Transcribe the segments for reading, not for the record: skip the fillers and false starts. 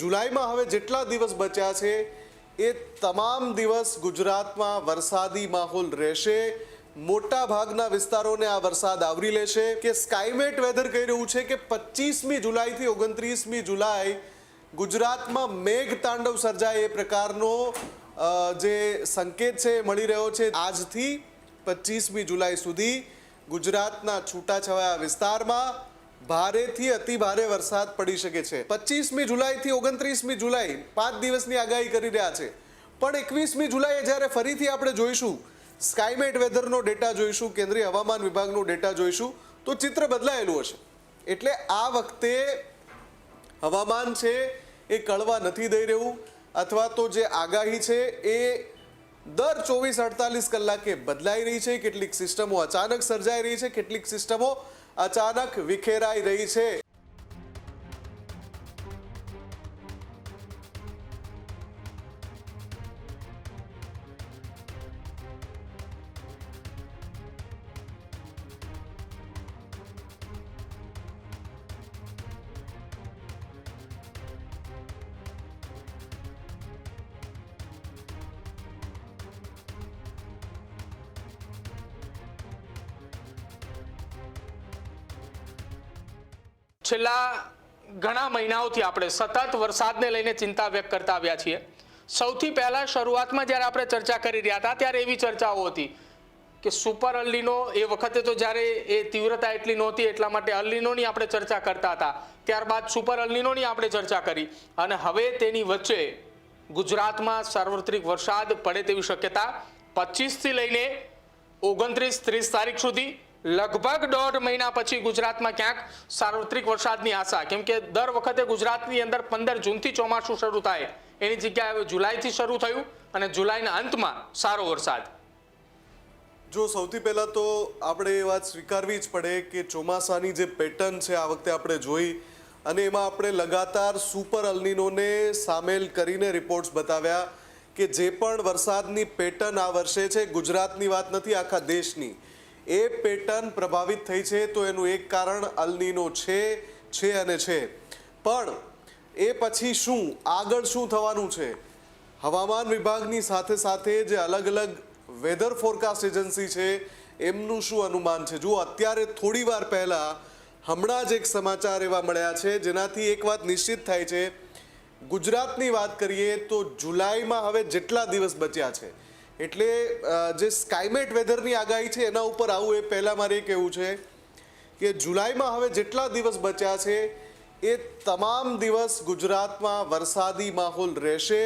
જુલાઈમાં હવે જેટલા દિવસ બચ્યા છે એ તમામ દિવસ ગુજરાતમાં વરસાદી માહોલ રહેશે। મોટા ભાગના વિસ્તારોને આ વરસાદ આવરી લેશે કે સ્કાયમેટ વેધર કહી રહ્યું છે કે 25મી જુલાઈથી 29મી જુલાઈ ગુજરાતમાં મેઘ તાંડવ સર્જાય એ પ્રકારનો જે સંકેત છે મળી રહ્યો છે। આજથી 25મી જુલાઈ સુધી ગુજરાતના છૂટાછવાયા વિસ્તારમાં ભારેથી અતિ ભારે વરસાદ પડી શકે છે। 25મી જુલાઈથી 29મી જુલાઈ 5 દિવસની આગાહી કરી રહ્યા છે, પણ 21મી જુલાઈએ જ્યારે ફરીથી આપણે જોઈશું, સ્કાયમેટ વેધરનો ડેટા જોઈશું, કેન્દ્રીય હવામાન વિભાગનો ડેટા જોઈશું, તો ચિત્ર બદલાયેલું હશે। એટલે આ વખતે હવામાન છે એ કળવા નથી દઈ રહ્યું, અથવા તો જે આગાહી છે એ દર 24-48 કલાકે બદલાઈ રહી છે। કેટલીક સિસ્ટમો અચાનક સર્જાઈ રહી છે, કેટલીક સિસ્ટમો અચાનક વિખેરાઈ રહી છે। છેલ્લા ઘણા મહિનાઓથી આપણે સતત વરસાદને લઈને ચિંતા વ્યક્ત કરતા આવ્યા છીએ। સૌથી પહેલા શરૂઆતમાં જ્યારે આપણે ચર્ચા કરી રહ્યા હતા ત્યારે એવી ચર્ચાઓ હતી કે સુપર અલ્નીનો, એ વખતે તો જ્યારે એ તીવ્રતા એટલી નહોતી એટલા માટે અલ્નીનોની આપણે ચર્ચા કરતા હતા, ત્યારબાદ સુપર અલ્નીનોની આપણે ચર્ચા કરી, અને હવે તેની વચ્ચે ગુજરાતમાં સાર્વત્રિક વરસાદ પડે તેવી શક્યતા 25થી લઈને 29-30 તારીખ સુધી, લગભગ 1.5 મહિના પછી ગુજરાતમાં ક્યાંક સાર્વત્રિક વરસાદની આશા। કેમ કે દર વખતે ગુજરાતની અંદર 15 જૂનથી ચોમાસું શરૂ થાય એની જગ્યાએ હવે જુલાઈથી શરૂ થયું, અને જુલાઈના અંતમાં સારો વરસાદ। જો સૌથી પહેલાં તો આપણે એ વાત સ્વીકારવી જ પડે કે ચોમાસાની જે પેટર્ન છે આ વખતે આપણે જોઈ, અને એમાં આપણે લગાતાર સુપર અલ્નીનોને સામેલ કરીને રિપોર્ટ્સ બતાવ્યા કે જે પણ વરસાદની પેટર્ન આ વર્ષે છે, ગુજરાતની વાત નથી, આખા દેશની, એ પેટર્ન પ્રભાવિત થઈ છે। તો એનું એક કારણ અલ્નીનો છે અને છે, પણ એ પછી શું આગળ શું થવાનું છે, હવામાન વિભાગની સાથે સાથે જે અલગ અલગ વેધર ફોરકાસ્ટ એજન્સી છે એમનું શું અનુમાન છે। જો અત્યારે થોડી વાર પહેલાં હમણાં જ એક સમાચાર એવા મળ્યા છે જેનાથી એક વાત નિશ્ચિત થાય છે, ગુજરાતની વાત કરીએ તો જુલાઈમાં હવે જેટલા દિવસ બચ્યા છે, એટલે જે સ્કાયમેટ વેધરની આગાહી છે એના ઉપર આવું એ પહેલાં મારે એ કહેવું છે કે જુલાઈમાં હવે જેટલા દિવસ બચ્યા છે એ તમામ દિવસ ગુજરાતમાં વરસાદી માહોલ રહેશે।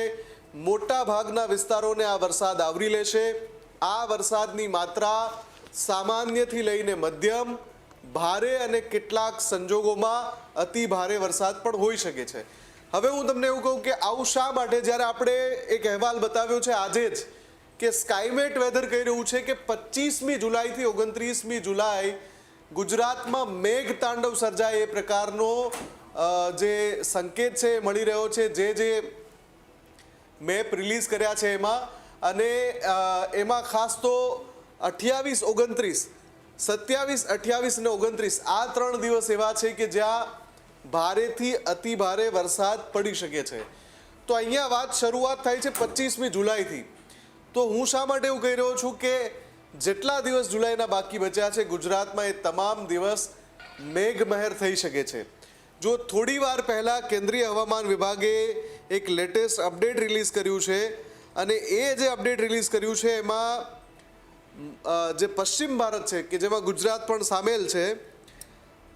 મોટા ભાગના વિસ્તારોને આ વરસાદ આવરી લેશે। આ વરસાદની માત્રા સામાન્યથી લઈને મધ્યમ, ભારે અને કેટલાક સંજોગોમાં અતિ ભારે વરસાદ પણ હોઈ શકે છે। હવે હું તમને એવું કહું કે આવું શા માટે, જ્યારે આપણે એક અહેવાલ બતાવ્યો છે આજે જ કે સ્કાયમેટ વેધર કહી રહ્યું છે કે 25મી જુલાઈથી 29મી જુલાઈ ગુજરાતમાં મેઘ તાંડવ સર્જાય એ પ્રકારનો જે સંકેત છે મળી રહ્યો છે, જે મેપ રિલીઝ કર્યા છે એમાં, અને એમાં ખાસ તો 28, 29, 27, 28 અને 29 આ 3 દિવસ એવા છે કે જ્યાં ભારેથી અતિ ભારે વરસાદ પડી શકે છે। તો અહીંયા વાત શરૂઆત થાય છે 25મી જુલાઈથી। તો હું શા માટે એવું કહી રહ્યો છું કે જેટલા દિવસ જુલાઈના બાકી બચ્યા છે ગુજરાતમાં એ તમામ દિવસ મેઘમહેર થઈ શકે છે। જો થોડી વાર પહેલાં કેન્દ્રીય હવામાન વિભાગે એક લેટેસ્ટ અપડેટ રિલીઝ કર્યું છે, અને એ જે અપડેટ રિલીઝ કર્યું છે એમાં જે પશ્ચિમ ભારત છે કે જેમાં ગુજરાત પણ સામેલ છે,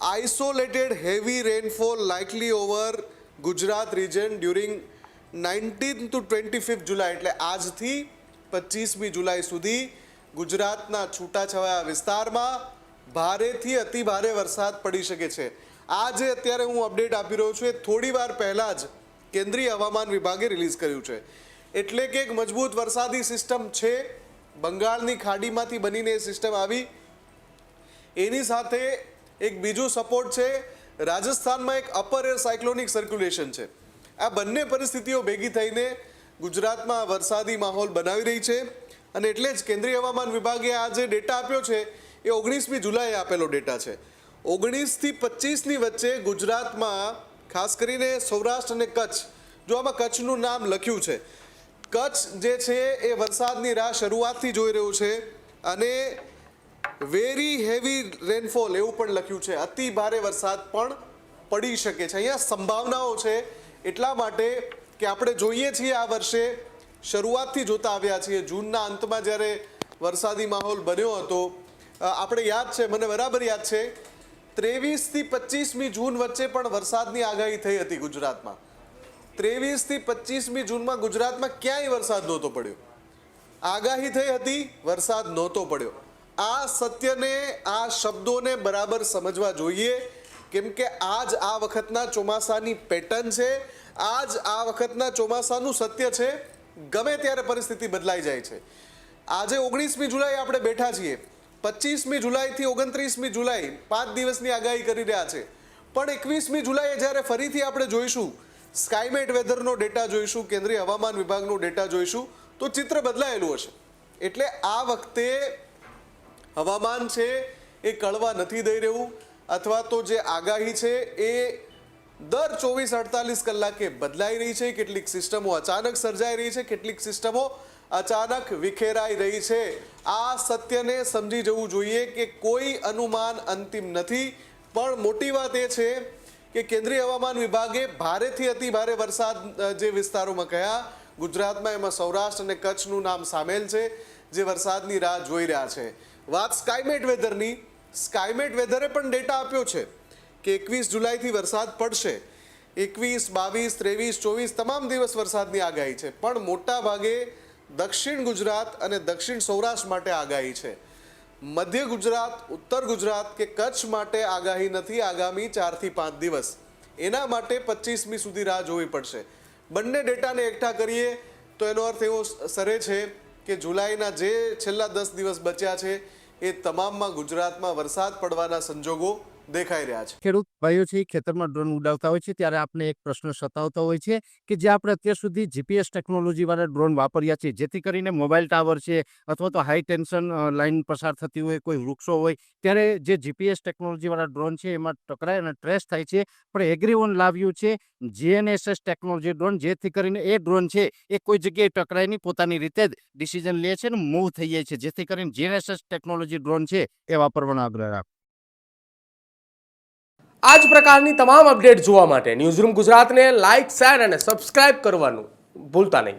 isolated heavy rainfall likely over Gujarat region during 19 to 25 જુલાઈ, એટલે આજથી 25મી જુલાઈ સુધી ગુજરાતના છૂટાછવાયા વિસ્તારમાં ભારેથી અતિ ભારે વરસાદ પડી શકે છે। આ જે અત્યારે હું અપડેટ આપી રહ્યો છું એ થોડી વાર પહેલાં જ કેન્દ્રીય હવામાન વિભાગે રિલીઝ કર્યું છે। એટલે કે એક મજબૂત વરસાદી સિસ્ટમ છે, બંગાળની ખાડીમાંથી બનીને એ સિસ્ટમ આવી, એની સાથે એક બીજું સપોર્ટ છે, રાજસ્થાનમાં એક અપર એર સાયક્લોનિક સર્ક્યુલેશન છે। આ બંને પરિસ્થિતિઓ ભેગી થઈને ગુજરાતમાં વરસાદી માહોલ બનાવી રહી છે, અને એટલે જ કેન્દ્રીય હવામાન વિભાગે આ જે ડેટા આપ્યો છે એ 19મી જુલાઈએ આપેલો ડેટા છે। 19 થી 25ની વચ્ચે ગુજરાતમાં ખાસ કરીને સૌરાષ્ટ્ર અને કચ્છ જો આમાં કચ્છનું નામ લખ્યું છે, કચ્છ જે છે એ વરસાદની રાહ શરૂઆતથી જોઈ રહ્યું છે અને વેરી હેવી રેનફોલ એવું પણ લખ્યું છે, અતિ ભારે વરસાદ પણ પડી શકે છે. અહીંયા સંભાવનાઓ છે એટલા માટે કે આપણે જોઈએ છીએ આ વર્ષે શરૂઆતથી જોતા આવ્યા છીએ. જૂનના અંતમાં જ્યારે વરસાદી માહોલ બન્યો હતો, આપણે યાદ છે, મને બરાબર યાદ છે, 23 થી 25મી જૂન વચ્ચે પણ વરસાદની આગાહી થઈ હતી ગુજરાતમાં. 23 થી 25મી જૂનમાં ગુજરાતમાં ક્યાંય વરસાદ નહોતો પડ્યો. આગાહી થઈ હતી, વરસાદ નહોતો પડ્યો. આ સત્યને, આ શબ્દોને બરાબર સમજવા જોઈએ, કેમ કે આજ આ વખતના ચોમાસાની પેટર્ન છે, આજ આ વખતના ચોમાસાનું સત્ય છે. ગમે ત્યારે પરિસ્થિતિ બદલાઈ જાય છે. આજે 19મી જુલાઈ આપણે બેઠા છીએ, 25મી જુલાઈથી 29મી જુલાઈ 5 દિવસની આગાહી કરી રહ્યા છે, પણ 21મી જુલાઈએ જ્યારે ફરીથી આપણે જોઈશું, સ્કાયમેટ વેધરનો ડેટા જોઈશું, કેન્દ્રીય હવામાન વિભાગનો ડેટા જોઈશું, તો ચિત્ર બદલાયેલું હશે. એટલે આ વખતે હવામાન છે એ કળવા નથી દઈ રહ્યું, અથવા તો જે આગાહી છે એ દર 24-48 કલાકે બદલાઈ રહી છે. કેટલીક સિસ્ટમો અચાનક સર્જાઈ રહી છે, કેટલીક સિસ્ટમો અચાનક વિખેરાઈ રહી છે. આ સત્યને સમજી જવું જોઈએ કે કોઈ અનુમાન અંતિમ નથી, પણ મોટી વાત એ છે કે કેન્દ્રીય હવામાન વિભાગે ભારેથી અતિ ભારે વરસાદ જે વિસ્તારોમાં કહ્યા ગુજરાતમાં, એમાં સૌરાષ્ટ્ર અને કચ્છનું નામ સામેલ છે, જે વરસાદની રાહ જોઈ રહ્યા છે. વાત સ્કાયમેટ વેધરની, સ્કાયમેટ વેધરે પણ ડેટા આપ્યો છે કે 21 જુલાઈથી વરસાદ પડશે. 21, 22, 23, 24 તમામ દિવસ વરસાદની આગાહી છે, પણ મોટા ભાગે દક્ષિણ ગુજરાત અને દક્ષિણ સૌરાષ્ટ્ર માટે આગાહી છે. મધ્ય ગુજરાત, ઉત્તર ગુજરાત કે કચ્છ માટે આગાહી નથી આગામી 4 થી 5 દિવસ. એના માટે 25મી સુધી રાહ જોવી પડશે. બંને ડેટાને એકઠા કરીએ તો એનો અર્થ એવો સરે છે કે જુલાઈના જે છેલ્લા 10 દિવસ બચ્યા છે એ તમામમાં ગુજરાતમાં વરસાદ પડવાના સંજોગો દેખાઈ રહ્યા છે. ખેડૂત ભાઈઓ છે એ ખેતરમાં ડ્રોન ઉડાવતા હોય છે ત્યારે આપણે એક પ્રશ્ન સતાવતો હોય છે કે જે આપણે અત્યાર સુધી જીપીએસ ટેકનોલોજી વાળા ડ્રોન વાપર્યા છે, જેથી કરીને મોબાઈલ ટાવર છે અથવા તો હાઈ ટેન્શન લાઈન પસાર થતી હોય, કોઈ વૃક્ષો હોય, ત્યારે જે જીપીએસ ટેકનોલોજી વાળા ડ્રોન છે એમાં ટકરાય અને ટ્રેસ થાય છે. પણ એગ્રીવન લાવ્યું છે જીએનએસએસ ટેકનોલોજી ડ્રોન, જેથી કરીને એ ડ્રોન છે એ કોઈ જગ્યાએ ટકરાય નહીં, પોતાની રીતે જ ડિસિઝન લે છે અને મૂવ થઈ જાય છે. જેથી કરીને જીએનએસએસ ટેકનોલોજી ડ્રોન છે એ વાપરવાનો આગ્રહ રાખો. આ જ પ્રકારની તમામ અપડેટ જોવા માટે ન્યૂઝરૂમ ગુજરાતને લાઇક, શેર અને સબસ્ક્રાઇબ કરવાનું ભૂલતા નહીં.